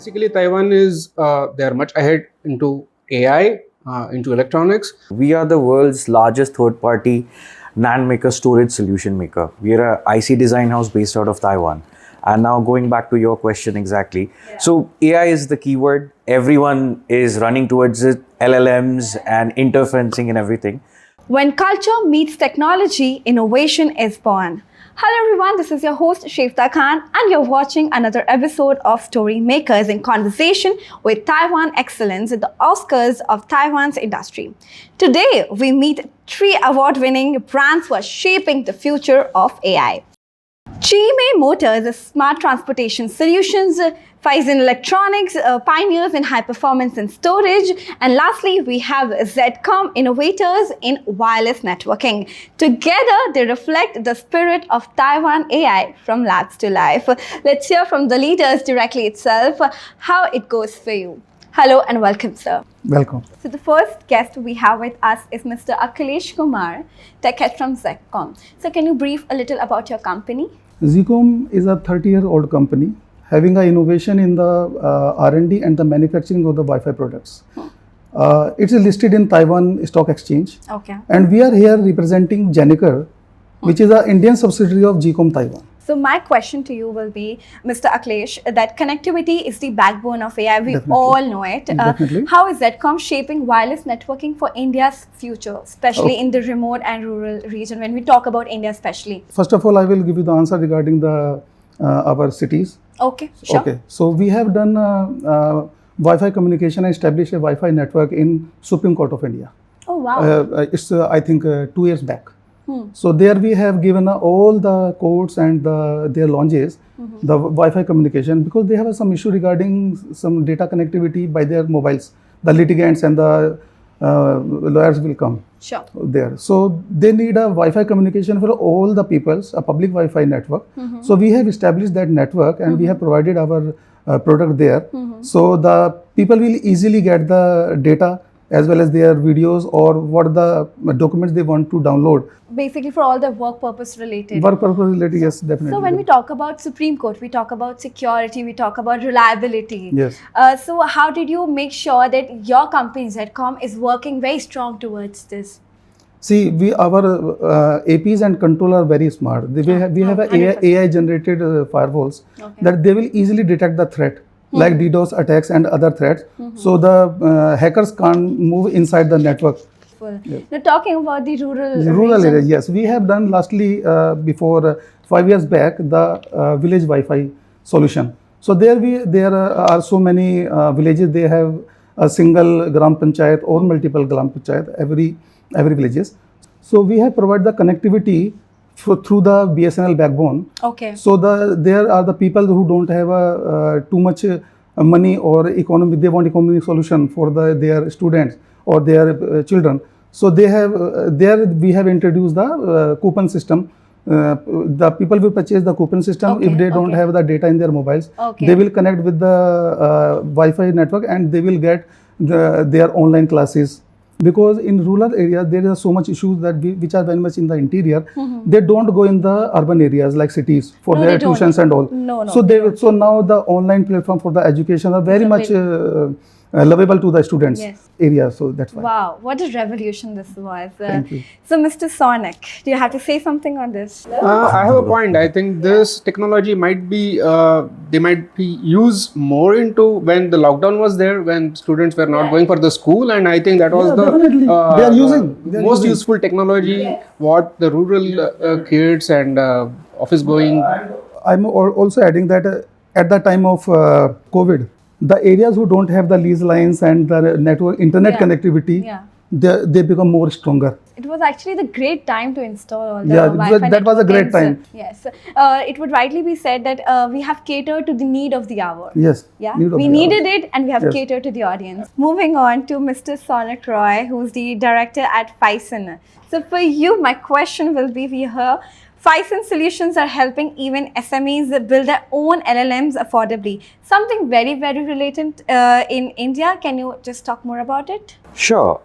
Basically, Taiwan is they are much ahead into AI, into electronics. We are the world's largest third-party NAND maker storage solution maker. We are a IC design house based out of Taiwan. And now going back to your question exactly. So AI is the keyword. Everyone is running towards it, LLMs and interferencing and everything. When culture meets technology, innovation is born. Hello everyone, this is your host Shefta Khan and you're watching another episode of Story Makers in conversation with Taiwan Excellence, the Oscars of Taiwan's industry. Today, we meet three award-winning brands who are shaping the future of AI. GMA Motors, smart transportation solutions, Phison Electronics, pioneers in high performance and storage, and lastly, we have Zcom, innovators in wireless networking. Together, they reflect the spirit of Taiwan AI from labs to life. Let's hear from the leaders directly itself how it goes for you. Hello and welcome, sir. Welcome. So the first guest we have with us is Mr. Akhilesh Kumar, tech head from Zcom. So can you brief a little about your company? Zcom is a 30-year-old company having an innovation in the R&D and the manufacturing of the Wi-Fi products. It is listed in Taiwan Stock Exchange. Okay. And we are here representing Janiker, which is an Indian subsidiary of Zcom Taiwan. So my question to you will be, Mr. Akhilesh, that connectivity is the backbone of AI. We Definitely. all know it. Definitely. How is Zcom shaping wireless networking for India's future, especially in the remote and rural region, when we talk about India especially? First of all, I will give you the answer regarding the our cities. Okay, sure. Okay, so we have done Wi-Fi communication and established a Wi-Fi network in Supreme Court of India. Oh, wow. It's I think 2 years back. So there we have given all the courts and their launches, the Wi-Fi communication, because they have some issue regarding some data connectivity by their mobiles. The litigants and the lawyers will come there. So they need a Wi-Fi communication for all the peoples, a public Wi-Fi network. So we have established that network and we have provided our product there. So the people will easily get the data as well as their videos or what the documents they want to download. Basically for all the work purpose related. Work purpose related, yes, definitely. So when we talk about Supreme Court, we talk about security, we talk about reliability. Yes. So how did you make sure that your company Zcom is working very strong towards this? See, our APs and control are very smart. We have a AI generated firewalls that they will easily detect the threat. Like DDoS attacks and other threats. So the hackers can't move inside the network. Yes. Now talking about the rural area, yes. We have done lastly before 5 years back the village Wi-Fi solution. So there are so many villages, they have a single gram panchayat or multiple gram panchayat every villages. So we have provided the connectivity through the BSNL backbone. Okay. So there are the people who don't have too much money or economy. They want economic solution for their students or their children. So they have we have introduced the coupon system. The people will purchase the coupon system if they don't have the data in their mobiles. They will connect with the Wi-Fi network and they will get their online classes. Because in rural areas there is so much issues that which are very much in the interior. They don't go in the urban areas like cities for their tuitions and all. So now the online platform for the education are very much lovable to the students area. So that's why. Wow, what a revolution this was. Thank you. So Mr. Sonic, do you have to say something on this? I have a point. I think this technology might be they might be used more into when the lockdown was there, when students were not going for the school, and I think that was they are using most useful technology what the rural kids and office going. I'm also adding that at the time of COVID, the areas who don't have the lease lines and the network internet connectivity, they become more stronger. It was actually the great time to install all the Wi-Fi that was a great time. Yes. It would rightly be said that we have catered to the need of the hour. Yes. Yeah. We needed it and we have catered to the audience. Moving on to Mr. Sonic Roy, who's the director at Phison. So for you, my question will be here. Phison solutions are helping even SMEs build their own LLMs affordably. Something very, very related in India. Can you just talk more about it? Sure.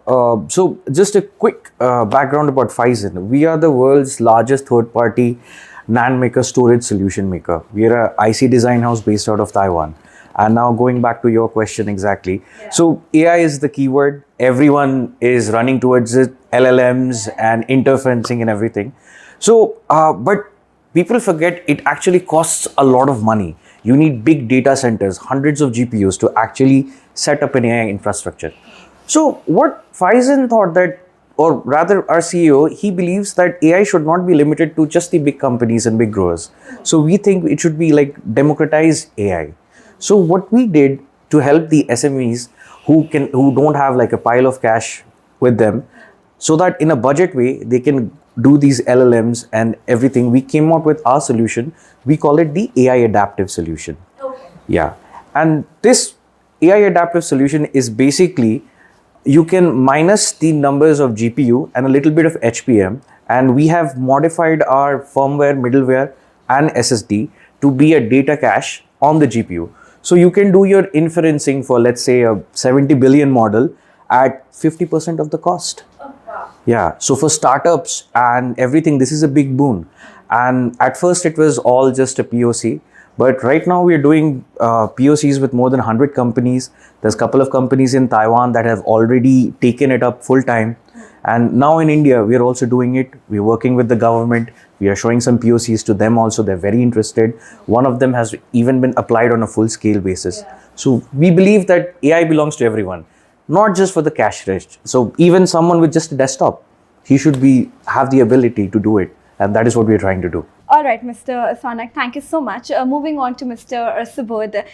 So just a quick background about Phison. We are the world's largest third-party NAND maker storage solution maker. We are a IC design house based out of Taiwan. And now going back to your question exactly. So AI is the keyword. Everyone is running towards it, LLMs and interferencing and everything. So, but people forget it actually costs a lot of money. You need big data centers, hundreds of GPUs to actually set up an AI infrastructure. So what Faizan thought that, or rather our CEO, he believes that AI should not be limited to just the big companies and big growers. So we think it should be like democratize AI. So what we did to help the SMEs who don't have like a pile of cash with them, so that in a budget way they can do these LLMs and everything, we came out with our solution. We call it the AI adaptive solution. Yeah. And this AI adaptive solution is basically you can minus the numbers of GPU and a little bit of HPM, and we have modified our firmware, middleware, and SSD to be a data cache on the GPU. So you can do your inferencing for, let's say, a 70 billion model at 50% of the cost. Yeah, so for startups and everything, this is a big boon. And at first, it was all just a POC. But right now, we are doing POCs with more than 100 companies. There's a couple of companies in Taiwan that have already taken it up full time. And now in India, we are also doing it. We're working with the government. We are showing some POCs to them also. They're very interested. One of them has even been applied on a full scale basis. So we believe that AI belongs to everyone, not just for the cash rich. So even someone with just a desktop, he should have the ability to do it. And that is what we're trying to do. All right, Mr. Sonak, thank you so much. Moving on to Mr. Subodh.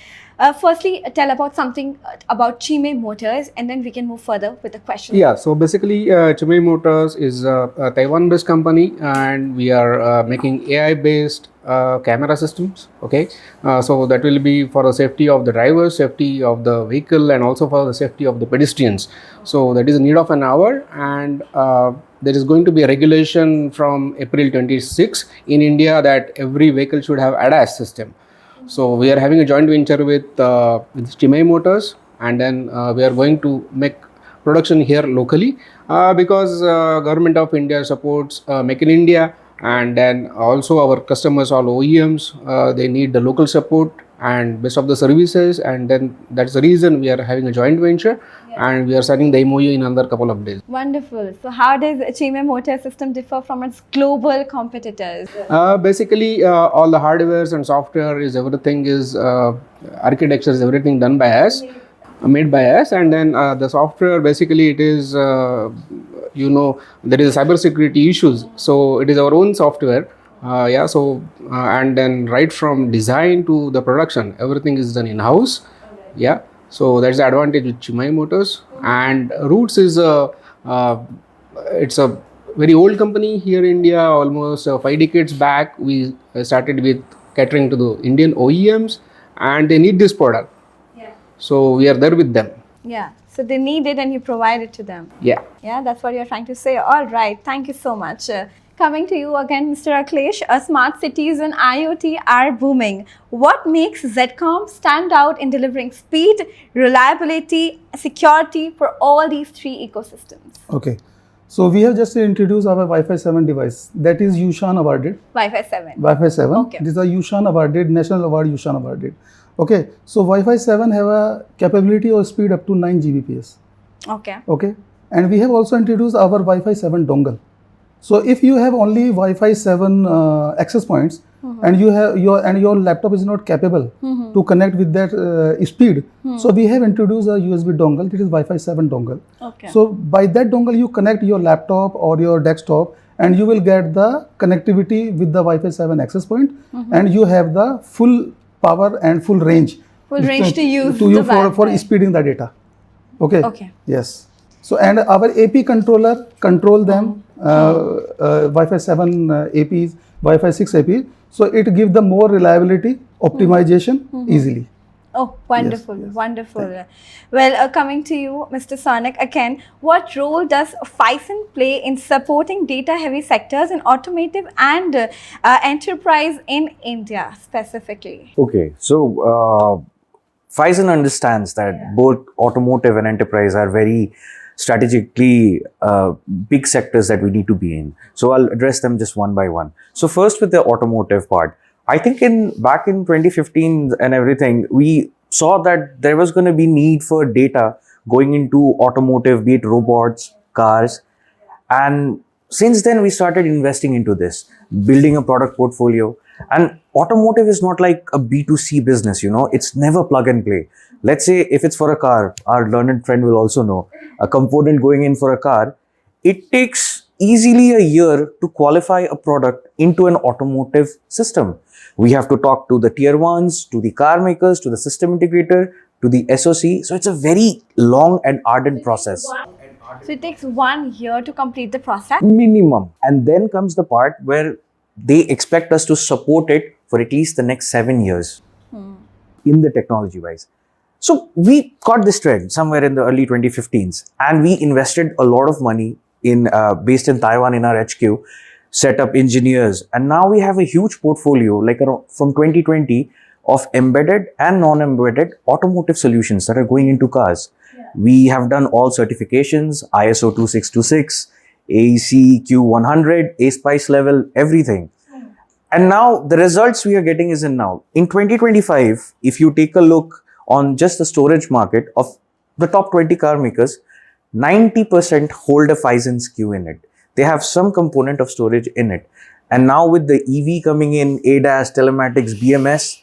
Firstly, tell about something about Chime Motors, and then we can move further with the question. Yeah, so basically, Chime Motors is a Taiwan-based company, and we are making AI-based camera systems. Okay, so that will be for the safety of the driver, safety of the vehicle, and also for the safety of the pedestrians. So that is a need of an hour, and there is going to be a regulation from April 26 in India that every vehicle should have ADAS system. So we are having a joint venture with Chime Motors, and then we are going to make production here locally because Government of India supports Make in India, and then also our customers, all OEMs, they need the local support and best of the services, and then that's the reason we are having a joint venture, and we are signing the MOU in another couple of days. Wonderful. So how does Chime Motor system differ from its global competitors? Basically, all the hardwares and software is everything is architecture is everything done by us, made by us, and then the software basically it is there is cybersecurity issues, so it is our own software. And then right from design to the production, everything is done in house. Yeah. So that's the advantage with Chime Motors. And Roots is it's a very old company here in India. Almost 5 decades back, we started with catering to the Indian OEMs, and they need this product. Yeah. So we are there with them. Yeah. So they need it, and you provide it to them. Yeah. Yeah, that's what you're trying to say. All right. Thank you so much. Coming to you again, Mr. Akhilesh, smart cities and IoT are booming. What makes ZCOM stand out in delivering speed, reliability, security for all these three ecosystems? Okay. So we have just introduced our Wi-Fi 7 device that is Yushan awarded. Wi-Fi 7. Wi-Fi 7. Okay. This is a Yushan awarded, national award Yushan awarded. Okay. So Wi-Fi 7 have a capability of speed up to 9 Gbps. Okay. Okay. And we have also introduced our Wi-Fi 7 dongle. So if you have only Wi-Fi 7 access points and you have your laptop is not capable to connect with that speed, so we have introduced a USB dongle. It is Wi-Fi 7 dongle. Okay. So by that dongle you connect your laptop or your desktop, and you will get the connectivity with the Wi-Fi 7 access point, and you have the full power and full range. Full range to use for Wi-Fi. speeding the data. Okay. Okay. Yes. So, and our AP controller control them, Wi-Fi 7 APs, Wi-Fi 6 APs. So it gives the more reliability, optimization easily. Oh, wonderful, Yes, yes. Wonderful. Well, coming to you, Mr. Sonak, again, what role does Faizan play in supporting data-heavy sectors in automotive and enterprise in India specifically? Okay, so Faizan understands that both automotive and enterprise are very strategically big sectors that we need to be in. So I'll address them just one by one. So first with the automotive part, I think back in 2015 and everything, we saw that there was going to be need for data going into automotive, be it robots, cars. And since then, we started investing into this, building a product portfolio. And automotive is not like a B2C business, it's never plug and play. Let's say if it's for a car, our learned friend will also know, a component going in for a car, it takes easily a year to qualify a product into an automotive system. We have to talk to the tier ones, to the car makers, to the system integrator, to the SOC. So it's a very long and ardent process. So it takes 1 year to complete the process. Minimum. And then comes the part where they expect us to support it for at least the next 7 years in the technology wise. So we caught this trend somewhere in the early 2015s, and we invested a lot of money in based in Taiwan in our HQ, set up engineers, and now we have a huge portfolio like around from 2020 of embedded and non-embedded automotive solutions that are going into cars. We have done all certifications, ISO 2626, AEC Q100, ASPICE level, everything. And now the results we are getting is in now. In 2025, if you take a look on just the storage market of the top 20 car makers, 90% hold a Phison SKU in it. They have some component of storage in it. And now with the EV coming in, ADAS, telematics, BMS,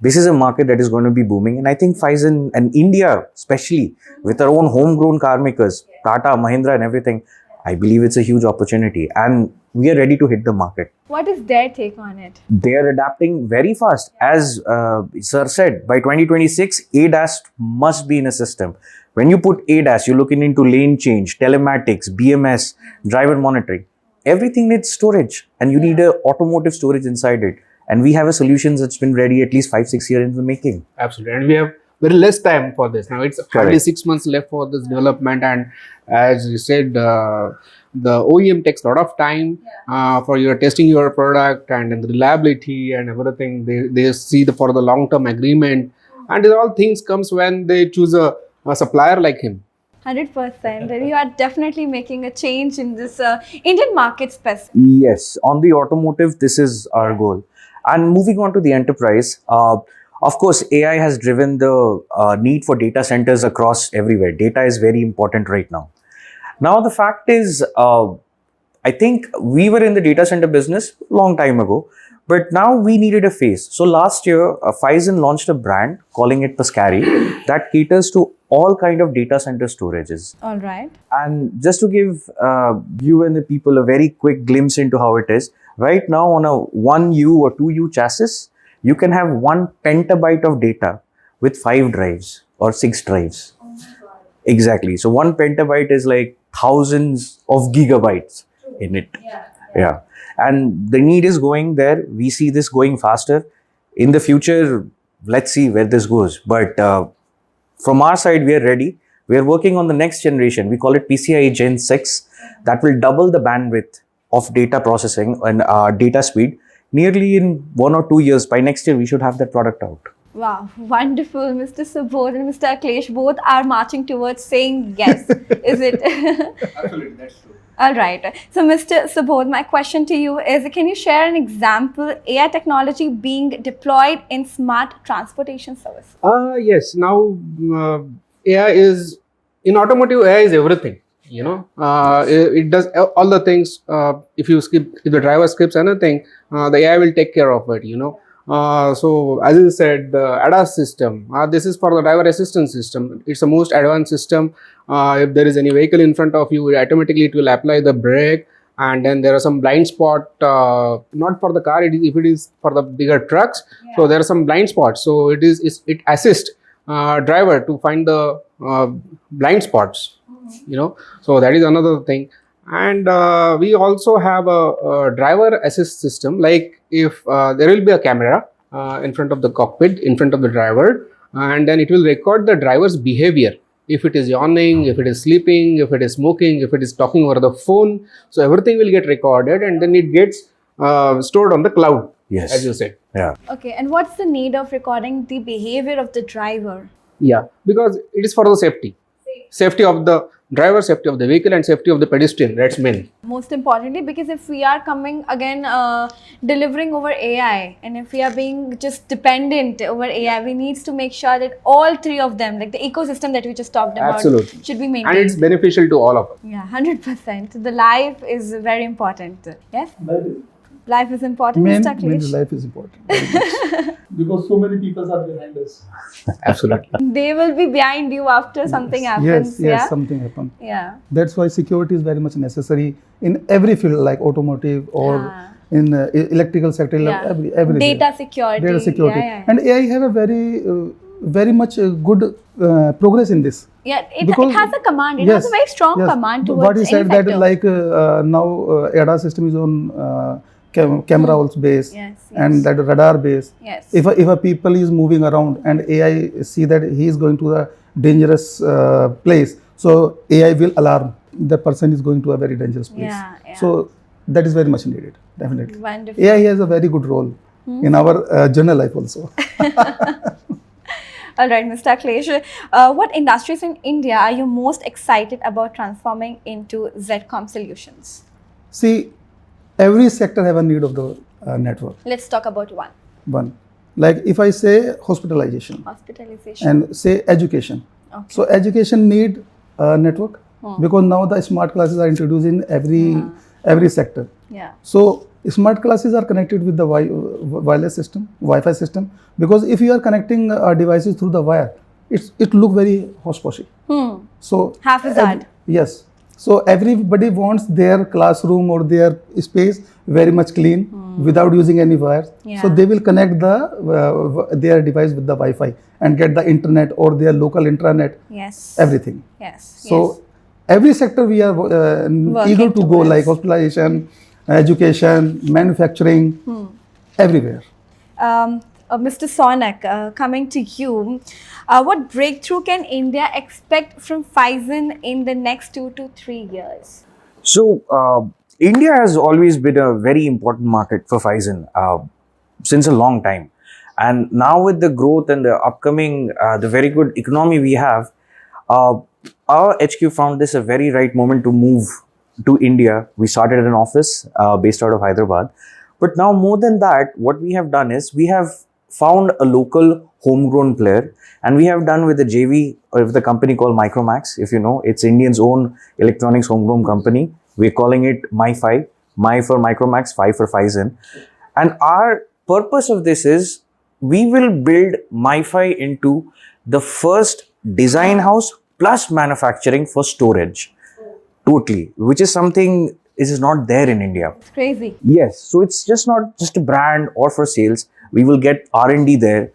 this is a market that is going to be booming. And I think Phison and India, especially with our own homegrown car makers, Tata, Mahindra and everything, I believe it's a huge opportunity. And we are ready to hit the market. What is their take on it? They are adapting very fast. As Sir said, by 2026, ADAS must be in a system. When you put ADAS, you're looking into lane change, telematics, BMS, driver monitoring. Everything needs storage, and you need a automotive storage inside it. And we have a solution that's been ready at least 5-6 years in the making. Absolutely. And we have very less time for this. Now it's hardly 6 months left for this development. And as you said, the OEM takes a lot of time for your testing your product and the reliability and everything. They see for the long-term agreement. And these all things comes when they choose a supplier like him. 100%. And you are definitely making a change in this Indian market specifically. Yes, on the automotive, this is our goal. And moving on to the enterprise, of course, AI has driven the need for data centers across everywhere. Data is very important right now. Now, the fact is, I think we were in the data center business a long time ago, but now we needed a face. So last year, Phison launched a brand calling it Pascari that caters to all kind of data center storages. All right. And just to give you and the people a very quick glimpse into how it is, right now on a 1U or 2U chassis, you can have 1 petabyte of data with 5 drives or 6 drives. Oh my God. Exactly. So 1 petabyte is like thousands of gigabytes in it. Yeah. And the need is going there. We see this going faster. In the future, let's see where this goes. But from our side, we are ready. We are working on the next generation. We call it PCIe Gen 6. That will double the bandwidth of data processing and data speed. Nearly in 1 or 2 years, by next year, we should have that product out. Wow, wonderful. Mr. Subodh and Mr. Akhilesh both are marching towards saying yes. Is it? Absolutely, that's true. All right. So, Mr. Subodh, my question to you is, can you share an example AI technology being deployed in smart transportation service? Yes. Now, AI is, in automotive, AI is everything. It does all the things. If the driver skips anything, the AI will take care of it. So as you said, the ADAS system, this is for the driver assistance system. It's the most advanced system. If there is any vehicle in front of you, automatically it will apply the brake, and then there are some blind spot, not for the car, if it is for the bigger trucks. Yeah. So there are some blind spots. So it assists driver to find the blind spots. So that is another thing. And we also have a driver assist system. Like if there will be a camera in front of the cockpit, in front of the driver, and then it will record the driver's behavior. If it is yawning, if it is sleeping, if it is smoking, if it is talking over the phone. So everything will get recorded, and then it gets stored on the cloud. Yes, as you said. Yeah. Okay. And what's the need of recording the behavior of the driver? Yeah, because it is for the safety. safety of the driver, safety of the vehicle, and safety of the pedestrian. That's main. Most importantly, because if we are coming again delivering over AI, and if we are being just dependent over AI, we need to make sure that all three of them, like the ecosystem that we just talked about, Absolutely. should be And maintained. it's beneficial to all of us. Yeah, 100%. The life is very important. Yes, life is important, Main Mr. Akhilesh. life is important. Very much. Because so many people are behind us. Absolutely. They will be behind you after something happens. Yes, yeah? something happened. Yeah. That's why security is very much necessary in every field, like automotive or in electrical sector, Yeah. every Data security. data security. Yeah. And AI have a very much good progress in this. Yeah, it Because- has a command. It has a very strong command towards What he said any that sector. like now ADAS system is on camera also base Yes, and that radar base. Yes. If a people is moving around and AI see that he is going to a dangerous place, so AI will alarm the person is going to a very dangerous place. Yeah. So that is very much needed, definitely. Wonderful. AI has a very good role in our journal life also. All right, Mr. Akhilesh, what industries in India are you most excited about transforming into ZCOM solutions? See, every sector have a need of the network. Let's talk about One, like if I say hospitalization hospitalization. and say education. Okay. So education need a network because now the smart classes are introduced in every sector. Yeah. So smart classes are connected with the wireless system, Wi-Fi system, because if you are connecting devices through the wire, it look very hosh-poshy. So Haphazard. yes. So everybody wants their classroom or their space very much clean without using any wires. Yeah. So they will connect their device with the Wi-Fi and get the internet or their local intranet, Yes. everything. Yes. So every sector we are eager to go, towards. like hospitalization, education, manufacturing, everywhere. Mr. Sonak, coming to you, what breakthrough can India expect from Phison in the next 2 to 3 years? So, India has always been a very important market for Phison since a long time. And now with the growth and the upcoming, the very good economy we have, our HQ found this a very right moment to move to India. We started an office based out of Hyderabad. But now more than that, what we have done is we have found a local homegrown player, and we have done with a JV with a company called Micromax. If you know, it's India's own electronics homegrown company. We're calling it MyFi, My for Micromax, Fi for Phison. And our purpose of this is we will build MyFi into the first design house plus manufacturing for storage. Totally, which is something is not there in India. It's crazy. Yes, so it's just not just a brand or for sales. We will get R&D there.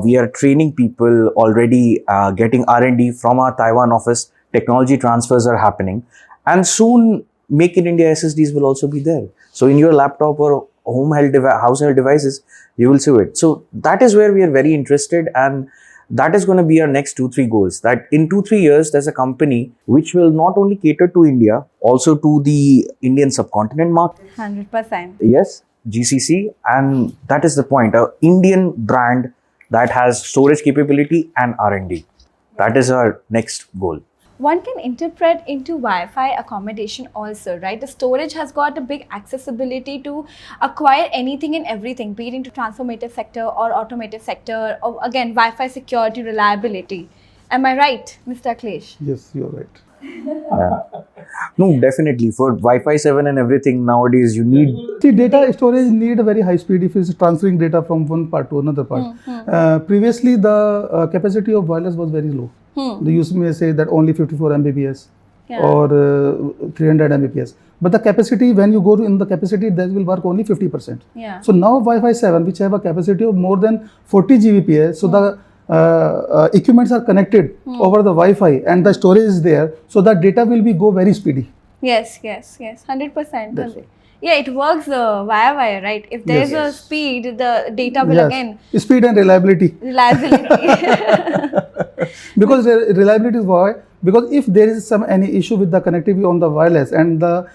We are training people already, getting R&D from our Taiwan office. Technology transfers are happening. And soon, Make in India SSDs will also be there. So in your laptop or household devices, you will see it. So that is where we are very interested, and that is going to be our next 2-3 goals. That in 2-3 years, there's a company which will not only cater to India, also to the Indian subcontinent market. 100%. Yes, GCC, and that is the point. An Indian brand that has storage capability and R&D. That is our next goal. One can interpret into Wi-Fi accommodation also, right? The storage has got a big accessibility to acquire anything and everything, be it into transformative sector or automotive sector, or again, Wi-Fi security, reliability. Am I right, Mr. Akhilesh? Yes, you're right. No, definitely. For Wi-Fi 7 and everything nowadays, you need... See, data storage need a very high speed if it's transferring data from one part to another part. Previously, the capacity of wireless was very low. The use may say that only 54 Mbps or 300 Mbps. But the capacity, when you go in the capacity, that will work only 50%. Yeah. So now Wi-Fi 7, which have a capacity of more than 40 Gbps, so the equipments are connected over the Wi-Fi and the storage is there, so the data will go very speedy. Yes, 100%. Yeah, it works via wire, right? If there is a speed, the data will again... Speed and reliability. Because reliability is why, because if there is any issue with the connectivity on the wireless and the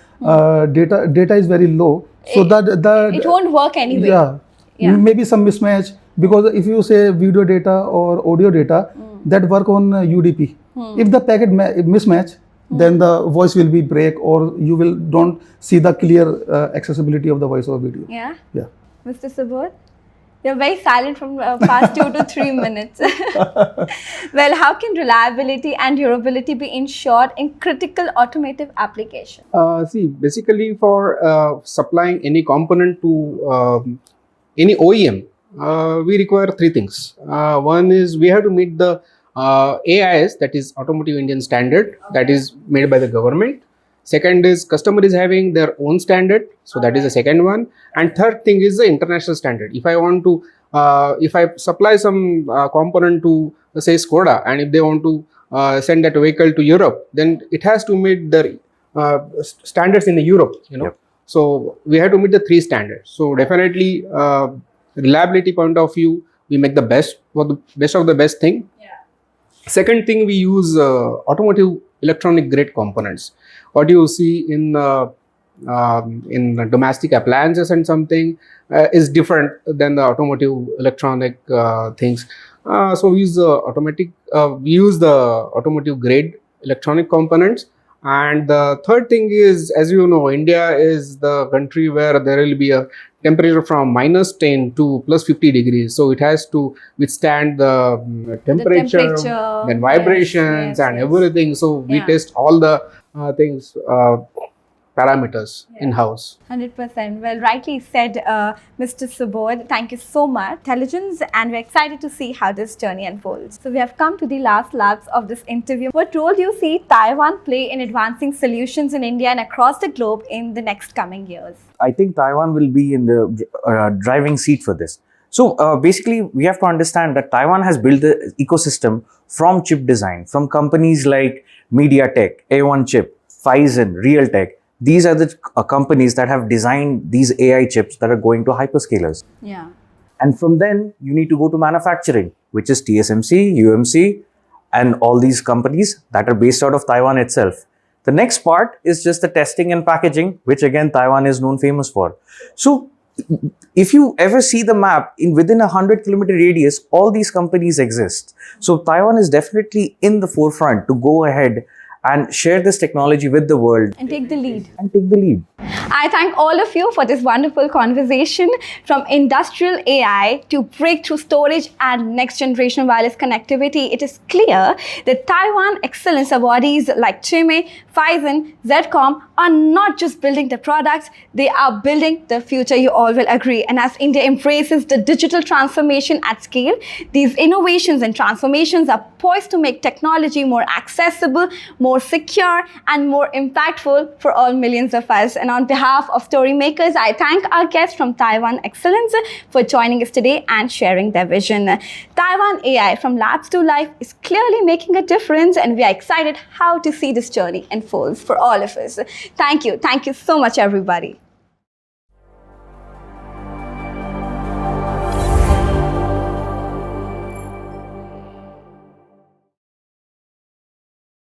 data is very low, so it won't work anyway. Maybe some mismatch, because if you say video data or audio data, that work on UDP, If the packet mismatch, then the voice will be break, or you will don't see the clear accessibility of the voice or video. Yeah. Yeah. Mr. Subodh, you're very silent from past 2 to 3 minutes. Well, how can reliability and durability be ensured in critical automotive application? See, basically for supplying any component to any OEM, we require three things. One is we have to meet the AIS, that is Automotive Indian Standard, that is made by the government. Second is customer is having their own standard, so that is the second one. And third thing is the international standard. If I want to, if I supply some component to say Skoda, and if they want to send that vehicle to Europe, then it has to meet the standards in the Europe. Yep. So we have to meet the three standards. So definitely, reliability point of view, we make the best for the best of the best thing. Second thing, we use automotive electronic grade components. What you see in domestic appliances and something is different than the automotive electronic things. So we use the automotive grade electronic components. And the third thing is, as you know, India is the country where there will be a temperature from -10 to +50 degrees. So it has to withstand the temperature, then vibrations, and everything. So we test all the things, parameters in-house. 100%. Well, rightly said, Mr. Subodh. Thank you so much. Intelligence, and we're excited to see how this journey unfolds. So we have come to the last laps of this interview. What role do you see Taiwan play in advancing solutions in India and across the globe in the next coming years? I think Taiwan will be in the driving seat for this. So basically, we have to understand that Taiwan has built the ecosystem from chip design, from companies like MediaTek, A1 Chip, Phison, Realtek. These are the companies that have designed these AI chips that are going to hyperscalers. Yeah. And from then, you need to go to manufacturing, which is TSMC, UMC, and all these companies that are based out of Taiwan itself. The next part is just the testing and packaging, which again, Taiwan is known famous for. So if you ever see the map, within a 100-kilometer radius, all these companies exist. So Taiwan is definitely in the forefront to go ahead and share this technology with the world. And take the lead. I thank all of you for this wonderful conversation. From industrial AI to breakthrough storage and next generation wireless connectivity, it is clear that Taiwan Excellence awardees like Chime, Phison, Zcom are not just building the products, they are building the future, you all will agree. And as India embraces the digital transformation at scale, these innovations and transformations are poised to make technology more accessible, more secure, and more impactful for all millions of us. And on behalf of Storymakers, I thank our guests from Taiwan Excellence for joining us today and sharing their vision. Taiwan AI from Labs to Life is clearly making a difference, and we are excited how to see this journey unfolds for all of us. Thank you. Thank you so much, everybody.